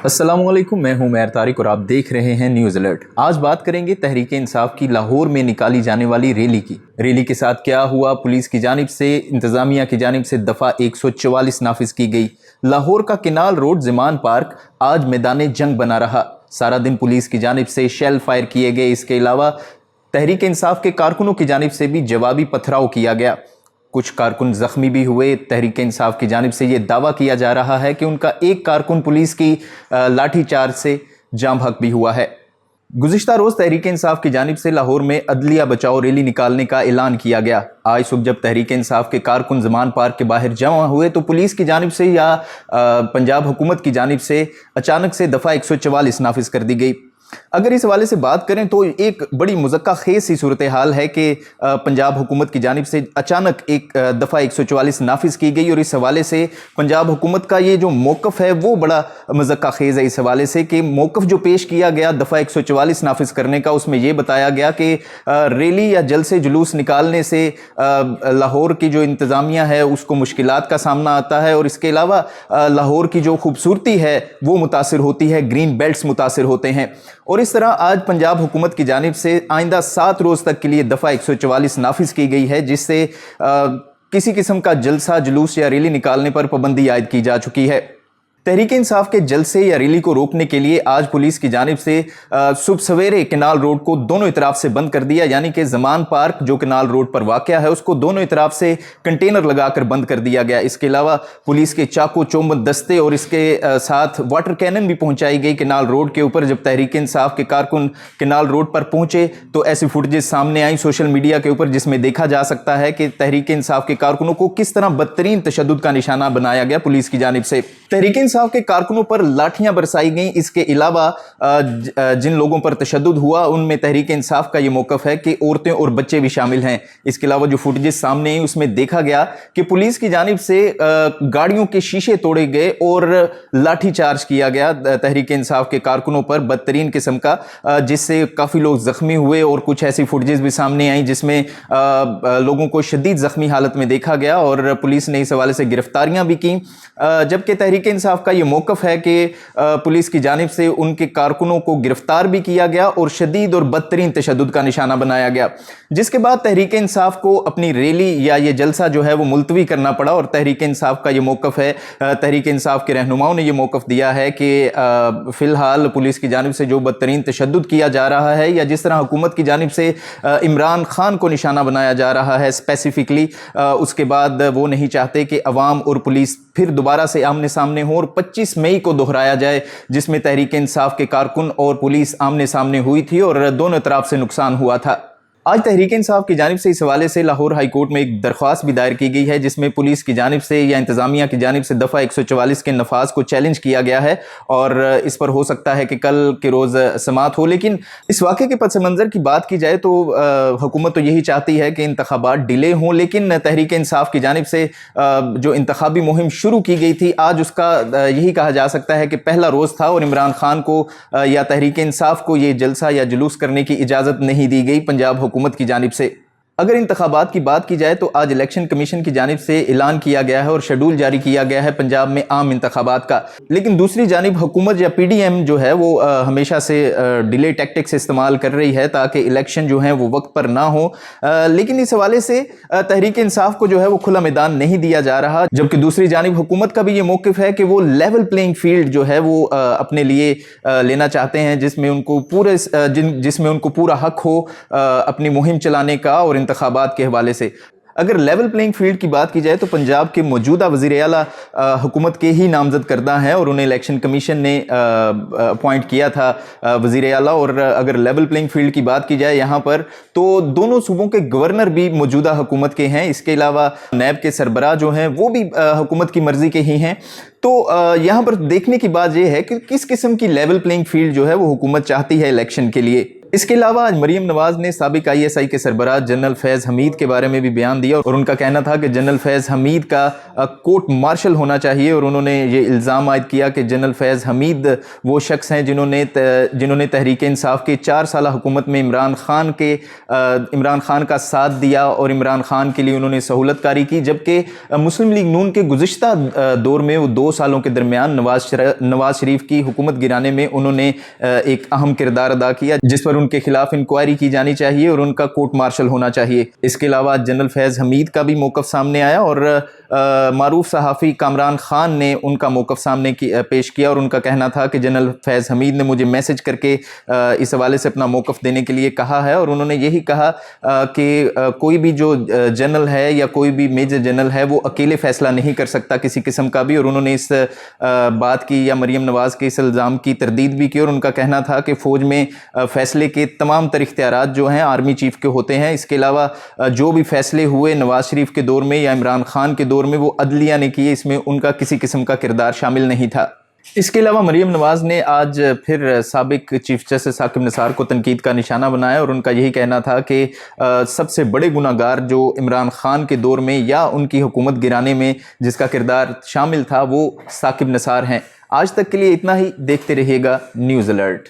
السلام علیکم، میں ہوں میر طارق اور آپ دیکھ رہے ہیں نیوز الرٹ۔ آج بات کریں گے تحریک انصاف کی لاہور میں نکالی جانے والی ریلی کی۔ ریلی کے ساتھ کیا ہوا، پولیس کی جانب سے، انتظامیہ کی جانب سے دفعہ 144 نافذ کی گئی۔ لاہور کا کنال روڈ زمان پارک آج میدان جنگ بنا رہا۔ سارا دن پولیس کی جانب سے شیل فائر کیے گئے۔ اس کے علاوہ تحریک انصاف کے کارکنوں کی جانب سے بھی جوابی پتھراؤ کیا گیا۔ کچھ کارکن زخمی بھی ہوئے۔ تحریک انصاف کی جانب سے یہ دعویٰ کیا جا رہا ہے کہ ان کا ایک کارکن پولیس کی لاٹھی چارج سے جاں بحق بھی ہوا ہے۔ گزشتہ روز تحریک انصاف کی جانب سے لاہور میں عدلیہ بچاؤ ریلی نکالنے کا اعلان کیا گیا۔ آج صبح جب تحریک انصاف کے کارکن زمان پارک کے باہر جمع ہوئے تو پولیس کی جانب سے یا پنجاب حکومت کی جانب سے اچانک سے دفعہ 144 نافذ کر دی گئی۔ اگر اس حوالے سے بات کریں تو ایک بڑی مضحکہ خیز سی صورتحال ہے کہ پنجاب حکومت کی جانب سے اچانک ایک دفعہ 144 نافذ کی گئی، اور اس حوالے سے پنجاب حکومت کا یہ جو موقف ہے وہ بڑا مضحکہ خیز ہے۔ اس حوالے سے کہ موقف جو پیش کیا گیا دفعہ 144 نافذ کرنے کا، اس میں یہ بتایا گیا کہ ریلی یا جلسے جلوس نکالنے سے لاہور کی جو انتظامیہ ہے اس کو مشکلات کا سامنا آتا ہے، اور اس کے علاوہ لاہور کی جو خوبصورتی ہے وہ متاثر ہوتی ہے، گرین بیلٹس متاثر ہوتے ہیں۔ اور اس طرح آج پنجاب حکومت کی جانب سے آئندہ 7 روز تک کے لیے دفعہ 144 نافذ کی گئی ہے، جس سے کسی قسم کا جلسہ جلوس یا ریلی نکالنے پر پابندی عائد کی جا چکی ہے۔ تحریک انصاف کے جلسے یا ریلی کو روکنے کے لیے آج پولیس کی جانب سے صبح سویرے کنال روڈ کو دونوں اطراف سے بند کر دیا، یعنی کہ زمان پارک جو کنال روڈ پر واقع ہے اس کو دونوں اطراف سے کنٹینر لگا کر بند کر دیا گیا۔ اس کے علاوہ پولیس کے چاقو چوبند دستے اور اس کے ساتھ واٹر کینن بھی پہنچائی گئی کنال روڈ کے اوپر۔ جب تحریک انصاف کے کارکن کنال روڈ پر پہنچے تو ایسی فوٹیجز سامنے آئیں سوشل میڈیا کے اوپر، جس میں دیکھا جا سکتا ہے کہ تحریک انصاف کے کارکنوں کو کس طرح بدترین تشدد کا نشانہ بنایا گیا پولیس کی جانب سے۔ تحریک انصاف کے کارکنوں پر لاٹھیاں برسائی گئیں۔ اس کے علاوہ جن لوگوں پر تشدد ہوا ان میں تحریک انصاف کا یہ موقف ہے کہ عورتیں اور بچے بھی شامل ہیں۔ اس کے علاوہ جو فوٹیجز سامنے آئیں اس میں دیکھا گیا کہ پولیس کی جانب سے گاڑیوں کے شیشے توڑے گئے اور لاٹھی چارج کیا گیا تحریک انصاف کے کارکنوں پر بدترین قسم کا، جس سے کافی لوگ زخمی ہوئے، اور کچھ ایسی فوٹیجز بھی سامنے آئیں جس میں لوگوں کو شدید زخمی حالت میں دیکھا گیا، اور پولیس نے اس حوالے سے گرفتاریاں بھی کیں۔ جبکہ تحریک انصاف کا یہ موقف ہے کہ پولیس کی جانب سے ان کے کارکنوں کو گرفتار بھی کیا گیا اور شدید اور بدترین تشدد کا نشانہ بنایا گیا، جس کے بعد تحریک انصاف کو اپنی ریلی یا یہ جلسہ جو ہے وہ ملتوی کرنا پڑا۔ اور تحریک انصاف کا یہ موقف ہے، تحریک انصاف کے رہنماؤں نے یہ موقف دیا ہے کہ فی الحال پولیس کی جانب سے جو بدترین تشدد کیا جا رہا ہے، یا جس طرح حکومت کی جانب سے عمران خان کو نشانہ بنایا جا رہا ہے اسپیسیفکلی، اس کے بعد وہ نہیں چاہتے کہ عوام اور پولیس پھر دوبارہ سے آمنے سامنے ہوں، اور 25 مئی کو دہرایا جائے جس میں تحریک انصاف کے کارکن اور پولیس آمنے سامنے ہوئی تھی اور دونوں طرف سے نقصان ہوا تھا۔ آج تحریک انصاف کی جانب سے اس حوالے سے لاہور ہائی کورٹ میں ایک درخواست بھی دائر کی گئی ہے، جس میں پولیس کی جانب سے یا انتظامیہ کی جانب سے دفعہ 144 کے نفاذ کو چیلنج کیا گیا ہے، اور اس پر ہو سکتا ہے کہ کل کے روز سماعت ہو۔ لیکن اس واقعے کے پس منظر کی بات کی جائے تو حکومت تو یہی چاہتی ہے کہ انتخابات ڈیلے ہوں، لیکن تحریک انصاف کی جانب سے جو انتخابی مہم شروع کی گئی تھی آج اس کا یہی کہا جا سکتا ہے کہ پہلا روز تھا، اور عمران خان کو یا تحریک انصاف کو یہ جلسہ یا جلوس کرنے کی اجازت نہیں دی گئی پنجاب حکومت کی جانب سے۔ اگر انتخابات کی بات کی جائے تو آج الیکشن کمیشن کی جانب سے اعلان کیا گیا ہے اور شیڈول جاری کیا گیا ہے پنجاب میں عام انتخابات کا، لیکن دوسری جانب حکومت یا پی ڈی ایم جو ہے وہ ہمیشہ سے ڈیلے ٹیکٹکس استعمال کر رہی ہے تاکہ الیکشن جو ہیں وہ وقت پر نہ ہو، لیکن اس حوالے سے تحریک انصاف کو جو ہے وہ کھلا میدان نہیں دیا جا رہا، جبکہ دوسری جانب حکومت کا بھی یہ موقف ہے کہ وہ لیول پلینگ فیلڈ جو ہے وہ اپنے لیے لینا چاہتے ہیں، جس میں ان کو پورا حق ہو اپنی مہم چلانے کا اور انتخابات کے حوالے سے۔ اگر لیول پلینگ فیلڈ کی بات کی جائے تو پنجاب کے موجودہ وزیر اعلیٰ حکومت کے ہی نامزد کردہ ہیں، اور انہیں الیکشن کمیشن نے اپوائنٹ کیا تھا وزیر اعلیٰ۔ اور اگر لیول پلینگ فیلڈ کی بات کی جائے یہاں پر تو دونوں صوبوں کے گورنر بھی موجودہ حکومت کے ہیں، اس کے علاوہ نیب کے سربراہ جو ہیں وہ بھی حکومت کی مرضی کے ہی ہیں۔ تو یہاں پر دیکھنے کی بات یہ ہے کہ کس قسم کی لیول پلینگ فیلڈ جو ہے وہ حکومت چاہتی ہے الیکشن کے لیے۔ اس کے علاوہ آج مریم نواز نے سابق ISI کے سربراہ جنرل فیض حمید کے بارے میں بھی بیان دیا اور ان کا کہنا تھا کہ جنرل فیض حمید کا کورٹ مارشل ہونا چاہیے، اور انہوں نے یہ الزام عائد کیا کہ جنرل فیض حمید وہ شخص ہیں جنہوں نے تحریک انصاف کے 4 سالہ حکومت میں عمران خان کا ساتھ دیا اور عمران خان کے لیے انہوں نے سہولت کاری کی، جبکہ مسلم لیگ نون کے گزشتہ دور میں وہ 2 سالوں کے درمیان نواز شریف کی حکومت گرانے میں انہوں نے ایک اہم کردار ادا کیا، جس پر ان کے خلاف انکوائری کی جانی چاہیے اور ان کا کورٹ مارشل ہونا چاہیے۔ اس کے علاوہ جنرل فیض حمید کا بھی موقف سامنے آیا اور معروف صحافی کامران خان نے ان کا موقف سامنے پیش کیا اور ان کا کہنا تھا کہ جنرل فیض حمید نے مجھے میسج کر کے اس حوالے سے اپنا موقف دینے کے لیے کہا ہے، اور انہوں نے یہی کہا کہ کوئی بھی جو جنرل ہے یا کوئی بھی میجر جنرل ہے وہ اکیلے فیصلہ نہیں کر سکتا کسی قسم کا بھی، اور انہوں نے اس بات کی یا مریم نواز کے اس الزام کی تردید بھی کی، اور ان کا کہنا تھا کہ فوج میں فیصلے کے تمام تر اختیارات جو ہیں آرمی چیف کے ہوتے ہیں۔ اس کے علاوہ جو بھی فیصلے ہوئے نواز شریف کے دور میں یا عمران خان کے دور میں وہ عدلیہ نے کیے، اس میں ان کا کسی قسم کا کردار شامل نہیں تھا۔ اس کے علاوہ مریم نواز نے آج پھر سابق چیف جسٹس ثاقب نثار کو تنقید کا نشانہ بنایا اور ان کا یہی کہنا تھا کہ سب سے بڑے گناہ گار جو عمران خان کے دور میں یا ان کی حکومت گرانے میں جس کا کردار شامل تھا وہ ثاقب نثار ہیں۔ آج تک کے لیے اتنا ہی، دیکھتے رہیے گا نیوز الرٹ۔